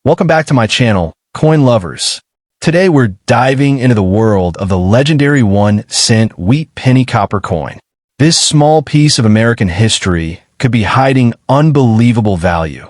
Welcome back to my channel, Coin Lovers. Today we're diving into the world of the legendary 1-cent wheat penny copper coin. This small piece of American history could be hiding unbelievable value,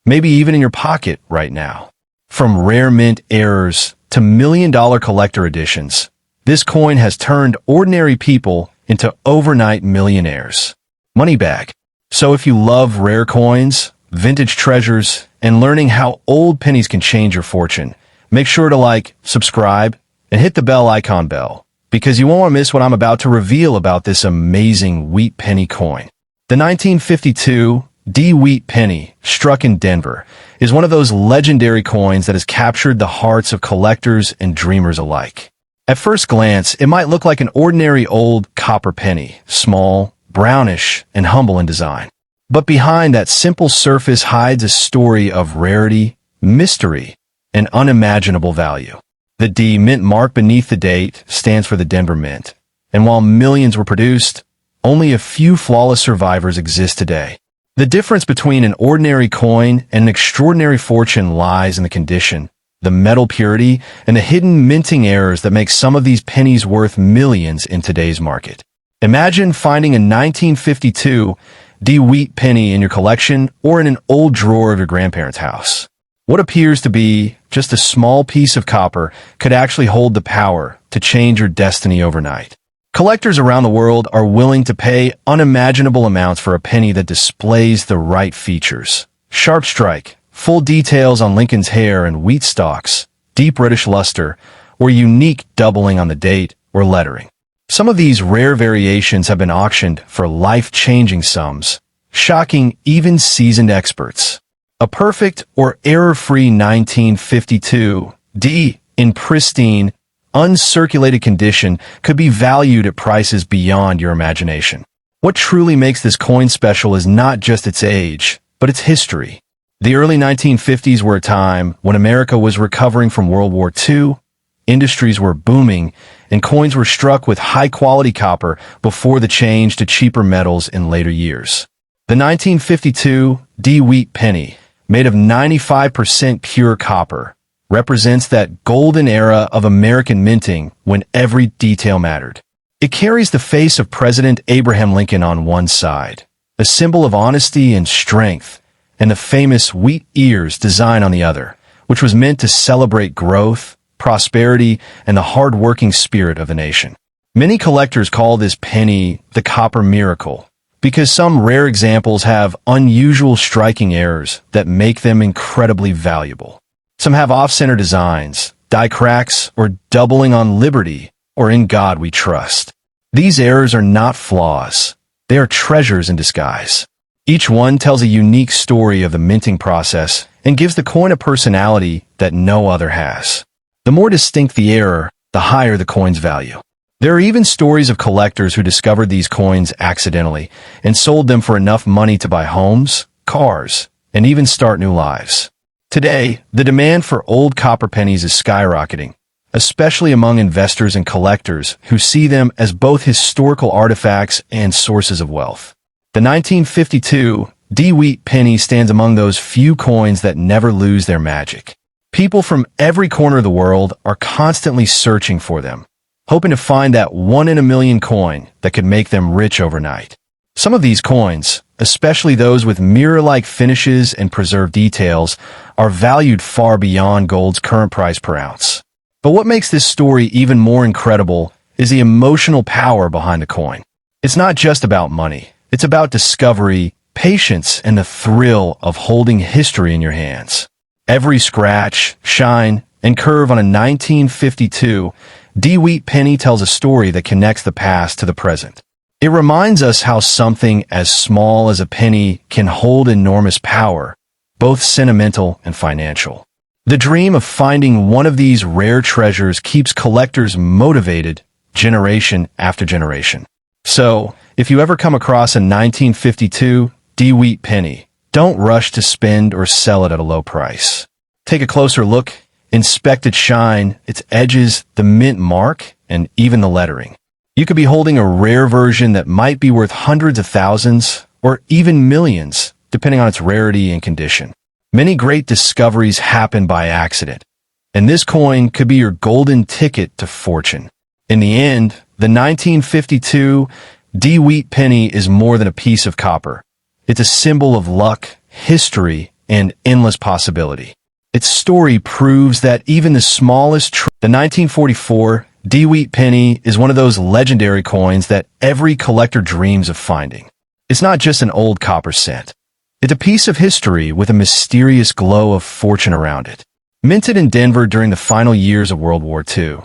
maybe even in your pocket right now. From rare mint errors to million-dollar collector editions, this coin has turned ordinary people into overnight millionaires. Money bag. So if you love rare coins, vintage treasures, and learning how old pennies can change your fortune, make sure to like, subscribe, and hit the bell icon because you won't want to miss what I'm about to reveal about this amazing wheat penny coin. The 1952 D wheat penny, struck in Denver, is one of those legendary coins that has captured the hearts of collectors and dreamers alike. At first glance, it might look like an ordinary old copper penny, small, brownish, and humble in design. But behind that simple surface hides a story of rarity, mystery, and unimaginable value. The D mint mark beneath the date stands for the Denver Mint, and while millions were produced, only a few flawless survivors exist today. The difference between an ordinary coin and an extraordinary fortune lies in the condition, the metal purity, and the hidden minting errors that make some of these pennies worth millions in today's market. Imagine finding a 1952 D wheat penny in your collection or in an old drawer of your grandparents' house. What appears to be just a small piece of copper could actually hold the power to change your destiny overnight. Collectors around the world are willing to pay unimaginable amounts for a penny that displays the right features. Sharp strike, full details on Lincoln's hair and wheat stalks, deep reddish luster, or unique doubling on the date or lettering. Some of these rare variations have been auctioned for life-changing sums, shocking even seasoned experts. A perfect or error-free 1952 D in pristine, uncirculated condition could be valued at prices beyond your imagination. What truly makes this coin special is not just its age, but its history. The early 1950s were a time when America was recovering from World War II, industries were booming, and coins were struck with high-quality copper before the change to cheaper metals in later years. The 1952 D wheat penny, made of 95% pure copper, represents that golden era of American minting when every detail mattered. It carries the face of President Abraham Lincoln on one side, a symbol of honesty and strength, and the famous wheat ears design on the other, which was meant to celebrate growth, prosperity, and the hard-working spirit of the nation. Many collectors call this penny the copper miracle, because some rare examples have unusual striking errors that make them incredibly valuable. Some have off-center designs, die cracks, or doubling on liberty, or in God we trust. These errors are not flaws. They are treasures in disguise. Each one tells a unique story of the minting process and gives the coin a personality that no other has. The more distinct the error, the higher the coin's value. There are even stories of collectors who discovered these coins accidentally and sold them for enough money to buy homes, cars, and even start new lives. Today, the demand for old copper pennies is skyrocketing, especially among investors and collectors who see them as both historical artifacts and sources of wealth. The 1952 D wheat penny stands among those few coins that never lose their magic. People from every corner of the world are constantly searching for them, hoping to find that one-in-a-million coin that could make them rich overnight. Some of these coins, especially those with mirror-like finishes and preserved details, are valued far beyond gold's current price per ounce. But what makes this story even more incredible is the emotional power behind the coin. It's not just about money. It's about discovery, patience, and the thrill of holding history in your hands. Every scratch, shine, and curve on a 1952 D wheat penny tells a story that connects the past to the present. It reminds us how something as small as a penny can hold enormous power, both sentimental and financial. The dream of finding one of these rare treasures keeps collectors motivated generation after generation. So, if you ever come across a 1952 D wheat penny, don't rush to spend or sell it at a low price. Take a closer look, inspect its shine, its edges, the mint mark, and even the lettering. You could be holding a rare version that might be worth hundreds of thousands or even millions, depending on its rarity and condition. Many great discoveries happen by accident, and this coin could be your golden ticket to fortune. In the end, the 1952 D-Wheat penny is more than a piece of copper. It's a symbol of luck, history, and endless possibility. Its story proves that even the smallest the 1944 D-Wheat penny is one of those legendary coins that every collector dreams of finding. It's not just an old copper cent. It's a piece of history with a mysterious glow of fortune around it. Minted in Denver during the final years of World War II,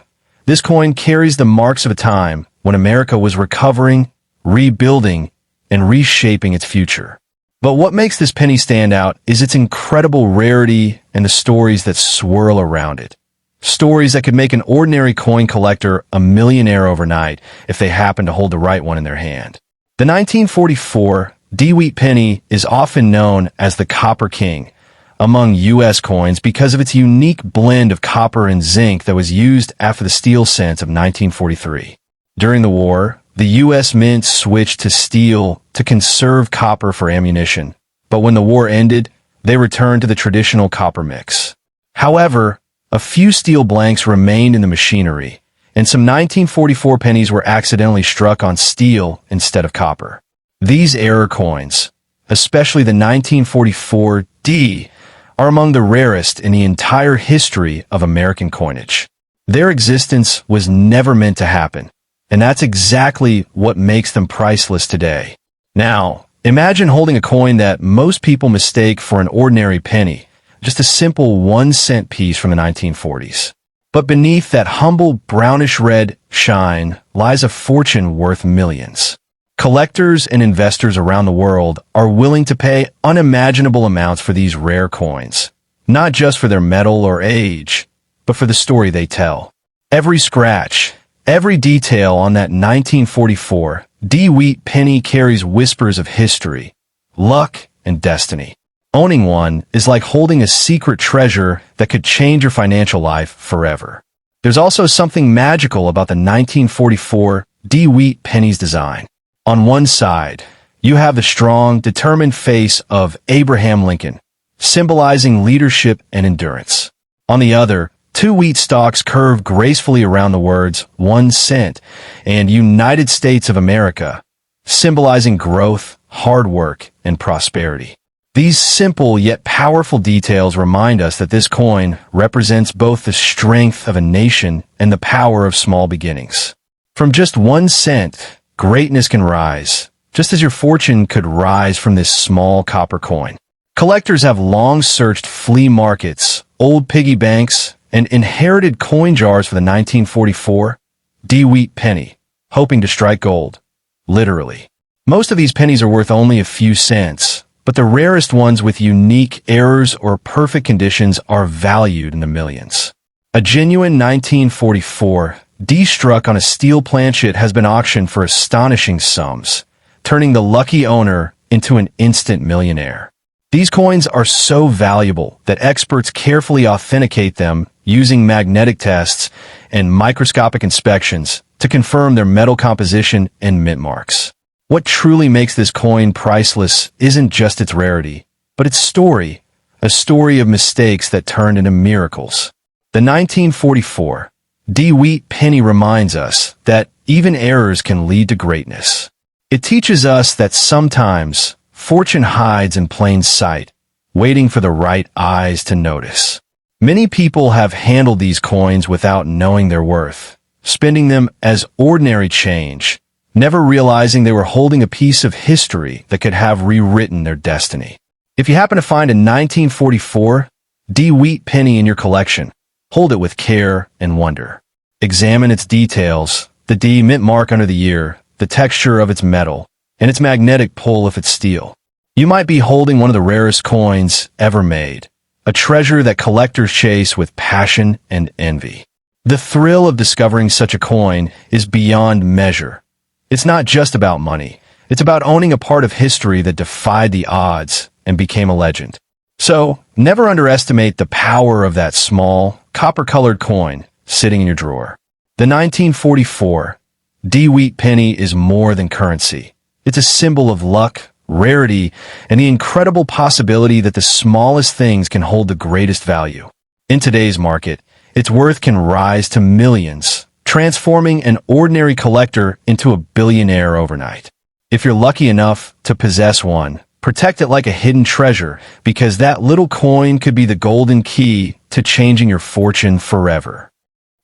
this coin carries the marks of a time when America was recovering, rebuilding, and reshaping its future. But what makes this penny stand out is its incredible rarity and the stories that swirl around it. Stories that could make an ordinary coin collector a millionaire overnight if they happen to hold the right one in their hand. The 1944 D-Wheat penny is often known as the Copper King among U.S. coins because of its unique blend of copper and zinc that was used after the steel cents of 1943. During the war, the U.S. Mint switched to steel to conserve copper for ammunition, but when the war ended, they returned to the traditional copper mix. However, a few steel blanks remained in the machinery, and some 1944 pennies were accidentally struck on steel instead of copper. These error coins, especially the 1944 D, are among the rarest in the entire history of American coinage. Their existence was never meant to happen, and that's exactly what makes them priceless today. Now, imagine holding a coin that most people mistake for an ordinary penny, just a simple 1-cent piece from the 1940s. But beneath that humble brownish-red shine lies a fortune worth millions. Collectors and investors around the world are willing to pay unimaginable amounts for these rare coins, not just for their metal or age, but for the story they tell. Every scratch, every detail on that 1944 D-Wheat penny carries whispers of history, luck, and destiny. Owning one is like holding a secret treasure that could change your financial life forever. There's also something magical about the 1944 D-Wheat penny's design. On one side, you have the strong, determined face of Abraham Lincoln, symbolizing leadership and endurance. On the other, two wheat stalks curve gracefully around the words 1 cent and United States of America, symbolizing growth, hard work, and prosperity. These simple yet powerful details remind us that this coin represents both the strength of a nation and the power of small beginnings. From just 1 cent, greatness can rise, just as your fortune could rise from this small copper coin. Collectors have long searched flea markets, old piggy banks, and inherited coin jars for the 1944 D-Wheat penny, hoping to strike gold. Literally. Most of these pennies are worth only a few cents, but the rarest ones with unique errors or perfect conditions are valued in the millions. A genuine 1944 D struck on a steel planchet has been auctioned for astonishing sums, turning the lucky owner into an instant millionaire. These coins are so valuable that experts carefully authenticate them using magnetic tests and microscopic inspections to confirm their metal composition and mint marks. What truly makes this coin priceless isn't just its rarity, but its story, a story of mistakes that turned into miracles. The 1944 D-Wheat penny reminds us that even errors can lead to greatness. It teaches us that sometimes fortune hides in plain sight, waiting for the right eyes to notice. Many people have handled these coins without knowing their worth, spending them as ordinary change, never realizing they were holding a piece of history that could have rewritten their destiny. If you happen to find a 1944 D-Wheat penny in your collection, hold it with care and wonder. Examine its details, the D mint mark under the ear, the texture of its metal, and its magnetic pull if it's steel. You might be holding one of the rarest coins ever made, a treasure that collectors chase with passion and envy. The thrill of discovering such a coin is beyond measure. It's not just about money. It's about owning a part of history that defied the odds and became a legend. So, never underestimate the power of that small, copper-colored coin sitting in your drawer. The 1944 D-Wheat penny is more than currency. It's a symbol of luck, rarity, and the incredible possibility that the smallest things can hold the greatest value. In today's market, its worth can rise to millions, transforming an ordinary collector into a billionaire overnight. If you're lucky enough to possess one, protect it like a hidden treasure, because that little coin could be the golden key to changing your fortune forever.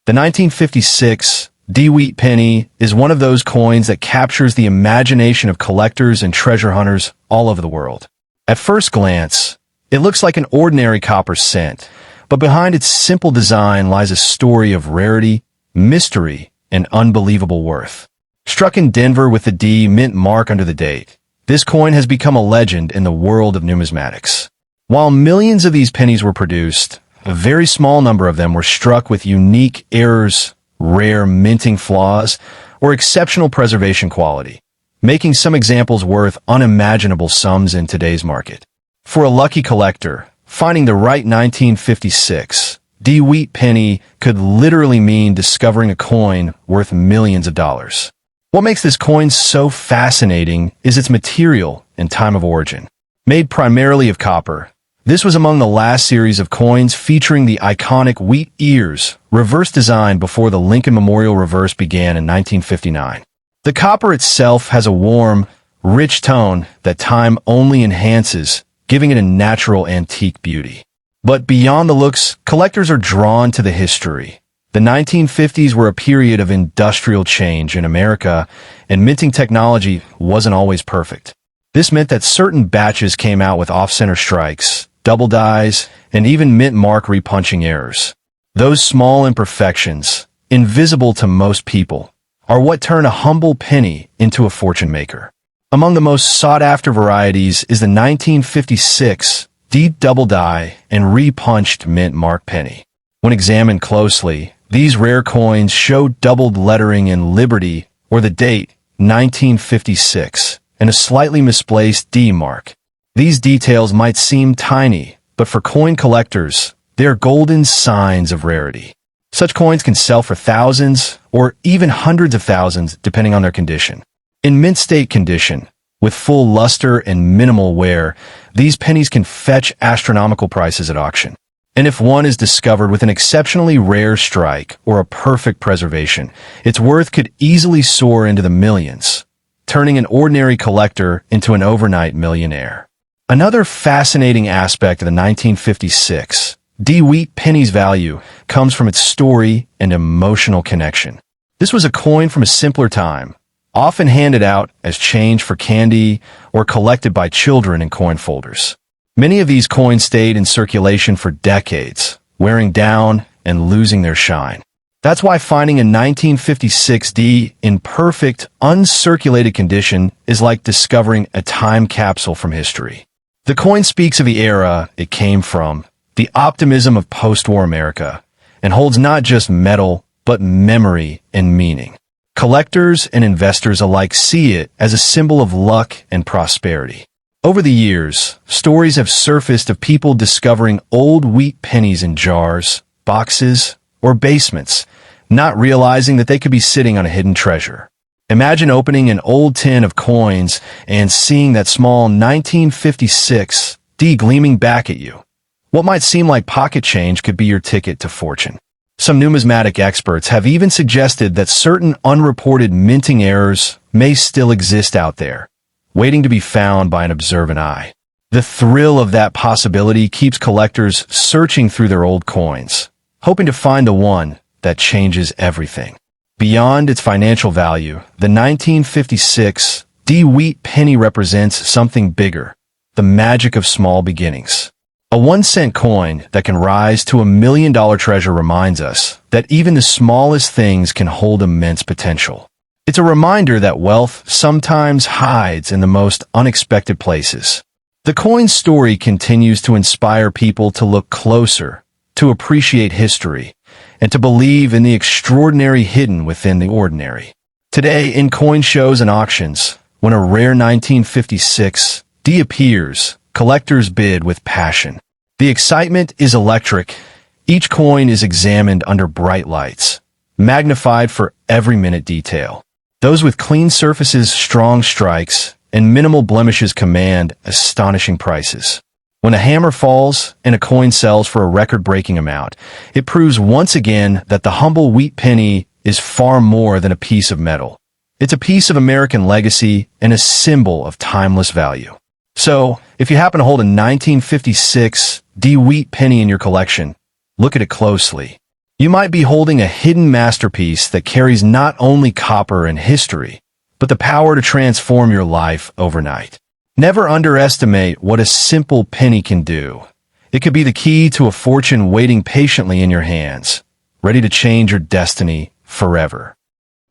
The 1956 D-Wheat penny is one of those coins that captures the imagination of collectors and treasure hunters all over the world. At first glance, it looks like an ordinary copper cent, but behind its simple design lies a story of rarity, mystery, and unbelievable worth. Struck in Denver with the D mint mark under the date, this coin has become a legend in the world of numismatics. While millions of these pennies were produced, a very small number of them were struck with unique errors, rare minting flaws, or exceptional preservation quality, making some examples worth unimaginable sums in today's market. For a lucky collector, finding the right 1956 D-Wheat penny could literally mean discovering a coin worth millions of dollars. What makes this coin so fascinating is its material and time of origin. Made primarily of copper, this was among the last series of coins featuring the iconic wheat ears, reverse design before the Lincoln Memorial reverse began in 1959. The copper itself has a warm, rich tone that time only enhances, giving it a natural antique beauty. But beyond the looks, collectors are drawn to the history. The 1950s were a period of industrial change in America, and minting technology wasn't always perfect. This meant that certain batches came out with off-center strikes, double dies, and even mint mark repunching errors. Those small imperfections, invisible to most people, are what turn a humble penny into a fortune maker. Among the most sought-after varieties is the 1956 D double die and repunched mint mark penny. When examined closely, these rare coins show doubled lettering in Liberty or the date 1956 and a slightly misplaced D mark. These details might seem tiny, but for coin collectors, they are golden signs of rarity. Such coins can sell for thousands or even hundreds of thousands depending on their condition. In mint state condition, with full luster and minimal wear, these pennies can fetch astronomical prices at auction. And if one is discovered with an exceptionally rare strike or a perfect preservation, its worth could easily soar into the millions, turning an ordinary collector into an overnight millionaire. Another fascinating aspect of the 1956 D-Wheat penny's value comes from its story and emotional connection. This was a coin from a simpler time, often handed out as change for candy or collected by children in coin folders. Many of these coins stayed in circulation for decades, wearing down and losing their shine. That's why finding a 1956 D in perfect, uncirculated condition is like discovering a time capsule from history. The coin speaks of the era it came from, the optimism of post-war America, and holds not just metal, but memory and meaning. Collectors and investors alike see it as a symbol of luck and prosperity. Over the years, stories have surfaced of people discovering old wheat pennies in jars, boxes, or basements, not realizing that they could be sitting on a hidden treasure. Imagine opening an old tin of coins and seeing that small 1956 D gleaming back at you. What might seem like pocket change could be your ticket to fortune. Some numismatic experts have even suggested that certain unreported minting errors may still exist out there, waiting to be found by an observant eye. The thrill of that possibility keeps collectors searching through their old coins, hoping to find the one that changes everything. Beyond its financial value, the 1956 D-Wheat penny represents something bigger, the magic of small beginnings. A 1-cent coin that can rise to $1 million treasure reminds us that even the smallest things can hold immense potential. It's a reminder that wealth sometimes hides in the most unexpected places. The coin's story continues to inspire people to look closer, to appreciate history, and to believe in the extraordinary hidden within the ordinary. Today, in coin shows and auctions, when a rare 1956 D appears, collectors bid with passion. The excitement is electric. Each coin is examined under bright lights, magnified for every minute detail. Those with clean surfaces, strong strikes, and minimal blemishes command astonishing prices. When a hammer falls and a coin sells for a record-breaking amount, it proves once again that the humble wheat penny is far more than a piece of metal. It's a piece of American legacy and a symbol of timeless value. So, if you happen to hold a 1956 wheat penny in your collection, look at it closely. You might be holding a hidden masterpiece that carries not only copper and history, but the power to transform your life overnight. Never underestimate what a simple penny can do. It could be the key to a fortune waiting patiently in your hands, ready to change your destiny forever.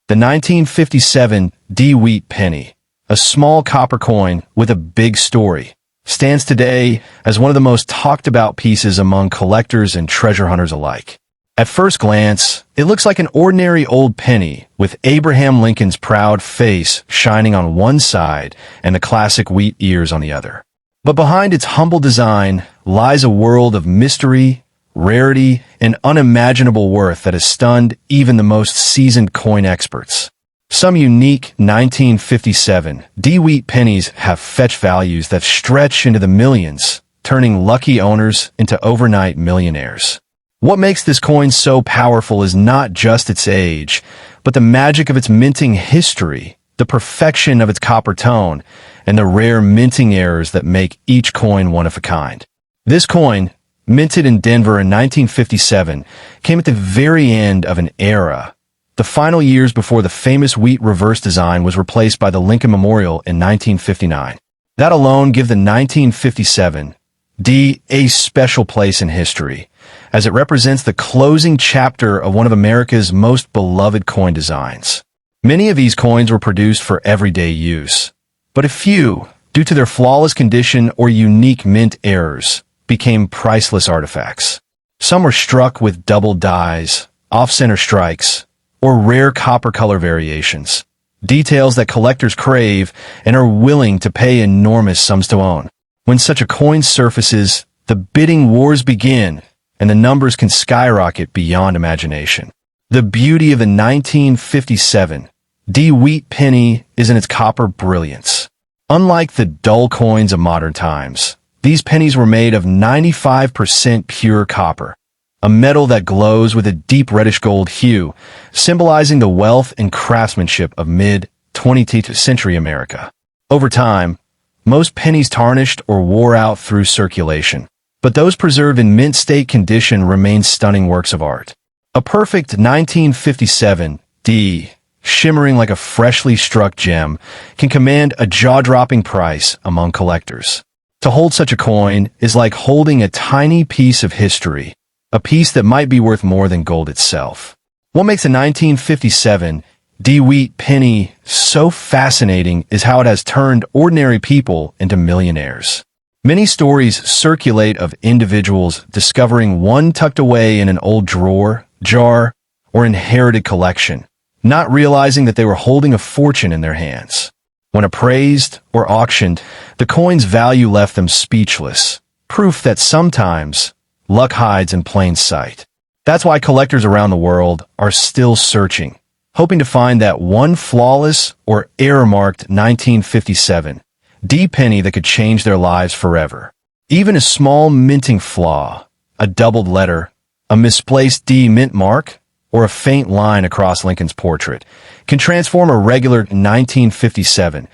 The 1957 wheat penny, a small copper coin with a big story, stands today as one of the most talked about pieces among collectors and treasure hunters alike. At first glance, it looks like an ordinary old penny with Abraham Lincoln's proud face shining on one side and the classic wheat ears on the other. But behind its humble design lies a world of mystery, rarity, and unimaginable worth that has stunned even the most seasoned coin experts. Some unique 1957 wheat pennies have fetch values that stretch into the millions, turning lucky owners into overnight millionaires. What makes this coin so powerful is not just its age, but the magic of its minting history, the perfection of its copper tone, and the rare minting errors that make each coin one of a kind. This coin, minted in Denver in 1957, came at the very end of an era, the final years before the famous wheat reverse design was replaced by the Lincoln Memorial in 1959. That alone give the 1957 a special place in history, as it represents the closing chapter of one of America's most beloved coin designs. Many of these coins were produced for everyday use, but a few, due to their flawless condition or unique mint errors, became priceless artifacts. Some were struck with double dies, off-center strikes, or rare copper color variations, details that collectors crave and are willing to pay enormous sums to own. When such a coin surfaces, the bidding wars begin, and the numbers can skyrocket beyond imagination. The beauty of the 1957 wheat penny is in its copper brilliance. Unlike the dull coins of modern times, these pennies were made of 95% pure copper, a metal that glows with a deep reddish gold hue, symbolizing the wealth and craftsmanship of mid-20th century America. Over time, most pennies tarnished or wore out through circulation, but those preserved in mint state condition remain stunning works of art. A perfect 1957 shimmering like a freshly struck gem, can command a jaw-dropping price among collectors. To hold such a coin is like holding a tiny piece of history, a piece that might be worth more than gold itself. What makes a 1957 wheat penny so fascinating is how it has turned ordinary people into millionaires. Many stories circulate of individuals discovering one tucked away in an old drawer, jar, or inherited collection, not realizing that they were holding a fortune in their hands. When appraised or auctioned, the coin's value left them speechless, proof that sometimes luck hides in plain sight. That's why collectors around the world are still searching, hoping to find that one flawless or error-marked 1957 penny that could change their lives forever. Even a small minting flaw, a doubled letter, a misplaced mint mark, or a faint line across Lincoln's portrait can transform a regular 1957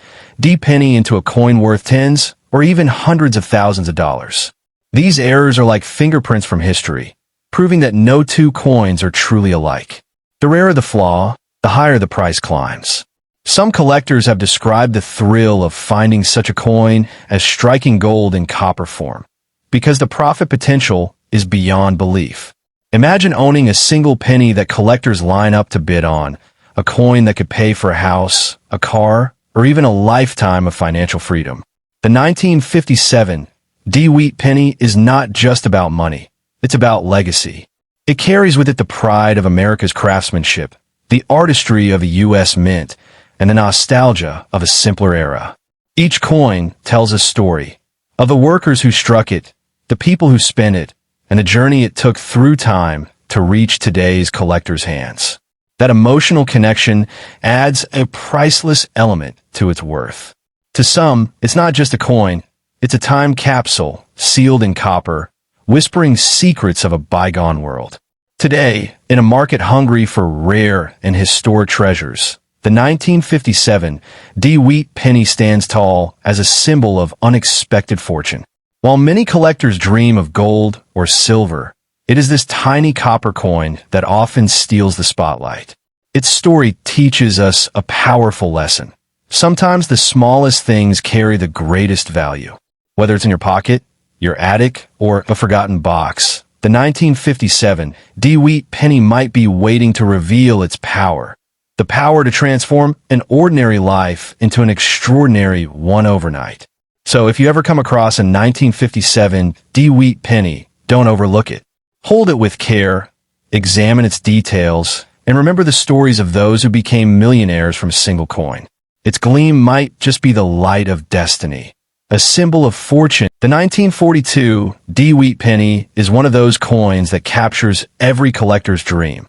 penny into a coin worth tens or even hundreds of thousands of dollars. These errors are like fingerprints from history, proving that no two coins are truly alike. The rarer the flaw, the higher the price climbs. Some collectors have described the thrill of finding such a coin as striking gold in copper form, because the profit potential is beyond belief. Imagine owning a single penny that collectors line up to bid on, a coin that could pay for a house, a car, or even a lifetime of financial freedom. The 1957 wheat penny is not just about money, it's about legacy. It carries with it the pride of America's craftsmanship, the artistry of a U.S. mint, and the nostalgia of a simpler era. Each coin tells a story of the workers who struck it, the people who spent it, and the journey it took through time to reach today's collector's hands. That emotional connection adds a priceless element to its worth. To some, it's not just a coin, it's a time capsule, sealed in copper, whispering secrets of a bygone world. Today, in a market hungry for rare and historic treasures, the 1957 D-Wheat penny stands tall as a symbol of unexpected fortune. While many collectors dream of gold or silver, it is this tiny copper coin that often steals the spotlight. Its story teaches us a powerful lesson. Sometimes the smallest things carry the greatest value. Whether it's in your pocket, your attic, or a forgotten box, the 1957 D-Wheat penny might be waiting to reveal its power. The power to transform an ordinary life into an extraordinary one overnight. So if you ever come across a 1957 D-Wheat penny, don't overlook it. Hold it with care, examine its details, and remember the stories of those who became millionaires from a single coin. Its gleam might just be the light of destiny, a symbol of fortune. The 1942 D-Wheat penny is one of those coins that captures every collector's dream.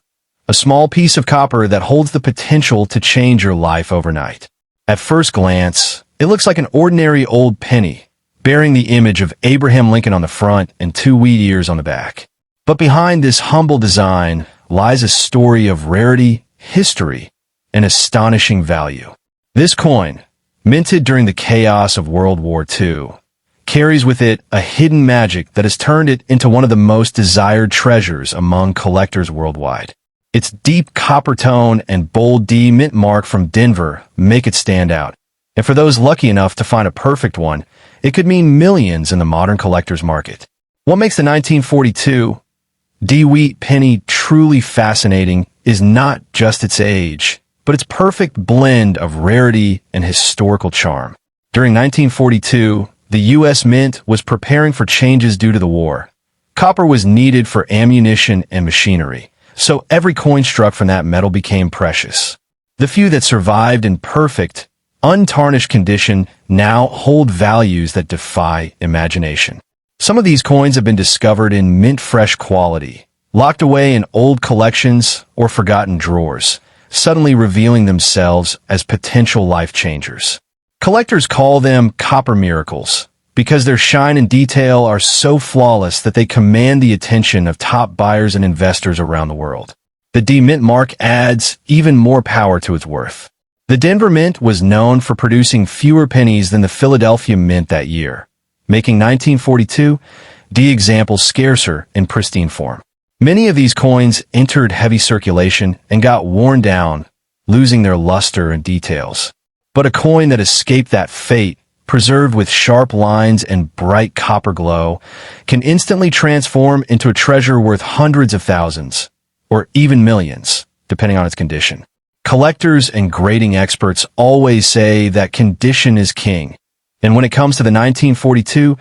A small piece of copper that holds the potential to change your life overnight. At first glance, it looks like an ordinary old penny, bearing the image of Abraham Lincoln on the front and two wheat ears on the back. But behind this humble design lies a story of rarity, history, and astonishing value. This coin, minted during the chaos of World War II, carries with it a hidden magic that has turned it into one of the most desired treasures among collectors worldwide. Its deep copper tone and bold D mint mark from Denver make it stand out. And for those lucky enough to find a perfect one, it could mean millions in the modern collector's market. What makes the 1942 D-Wheat penny truly fascinating is not just its age, but its perfect blend of rarity and historical charm. During 1942, the U.S. Mint was preparing for changes due to the war. Copper was needed for ammunition and machinery, so every coin struck from that metal became precious. The few that survived in perfect, untarnished condition now hold values that defy imagination. Some of these coins have been discovered in mint-fresh quality, locked away in old collections or forgotten drawers, suddenly revealing themselves as potential life changers. Collectors call them copper miracles because their shine and detail are so flawless that they command the attention of top buyers and investors around the world. The D Mint mark adds even more power to its worth. The Denver Mint was known for producing fewer pennies than the Philadelphia Mint that year, making 1942 D examples scarcer in pristine form. Many of these coins entered heavy circulation and got worn down, losing their luster and details. But a coin that escaped that fate, preserved with sharp lines and bright copper glow, can instantly transform into a treasure worth hundreds of thousands, or even millions, depending on its condition. Collectors and grading experts always say that condition is king. And when it comes to the 1942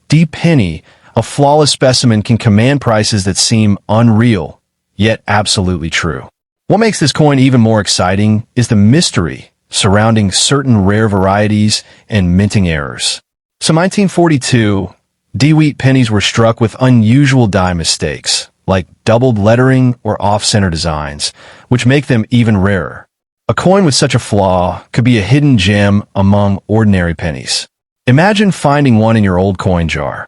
D penny, a flawless specimen can command prices that seem unreal, yet absolutely true. What makes this coin even more exciting is the mystery surrounding certain rare varieties and minting errors. So 1942, D-Wheat pennies were struck with unusual die mistakes, like doubled lettering or off-center designs, which make them even rarer. A coin with such a flaw could be a hidden gem among ordinary pennies. Imagine finding one in your old coin jar.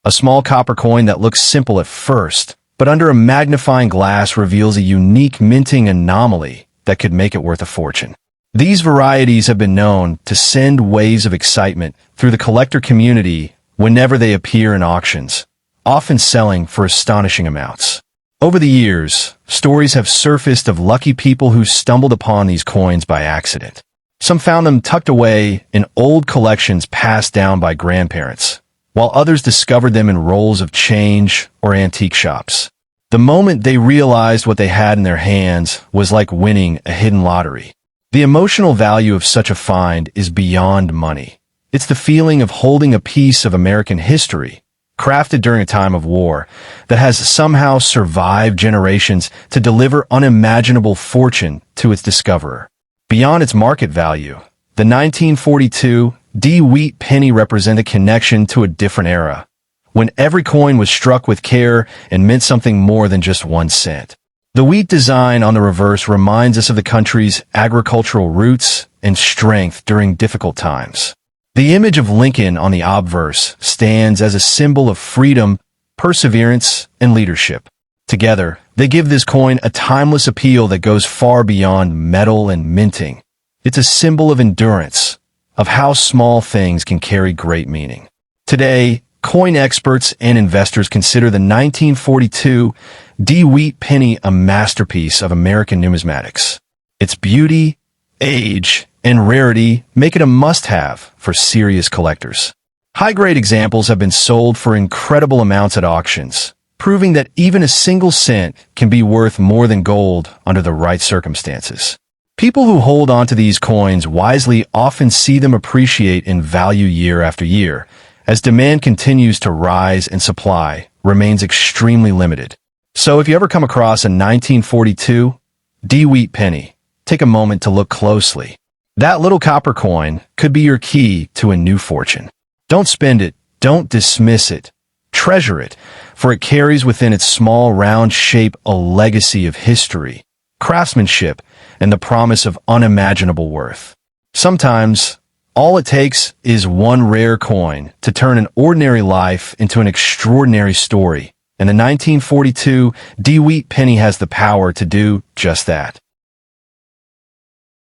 A small copper coin that looks simple at first, but under a magnifying glass reveals a unique minting anomaly that could make it worth a fortune. These varieties have been known to send waves of excitement through the collector community whenever they appear in auctions, often selling for astonishing amounts. Over the years, stories have surfaced of lucky people who stumbled upon these coins by accident. Some found them tucked away in old collections passed down by grandparents, while others discovered them in rolls of change or antique shops. The moment they realized what they had in their hands was like winning a hidden lottery. The emotional value of such a find is beyond money. It's the feeling of holding a piece of American history, crafted during a time of war, that has somehow survived generations to deliver unimaginable fortune to its discoverer. Beyond its market value, the 1942 D-Wheat penny represent a connection to a different era, when every coin was struck with care and meant something more than just 1 cent. The wheat design on the reverse reminds us of the country's agricultural roots and strength during difficult times. The image of Lincoln on the obverse stands as a symbol of freedom, perseverance, and leadership. Together, they give this coin a timeless appeal that goes far beyond metal and minting. It's a symbol of endurance, of how small things can carry great meaning. Today, coin experts and investors consider the 1942 D-Wheat penny a masterpiece of American numismatics. Its beauty, age, and rarity make it a must-have for serious collectors. High-grade examples have been sold for incredible amounts at auctions, proving that even a single cent can be worth more than gold under the right circumstances. People who hold onto these coins wisely often see them appreciate in value year after year, as demand continues to rise and supply remains extremely limited. So if you ever come across a 1942 D-Wheat penny, take a moment to look closely. That little copper coin could be your key to a new fortune. Don't spend it, don't dismiss it, treasure it, for it carries within its small round shape a legacy of history, craftsmanship, and the promise of unimaginable worth. Sometimes, all it takes is one rare coin to turn an ordinary life into an extraordinary story, and the 1942 D-Wheat penny has the power to do just that.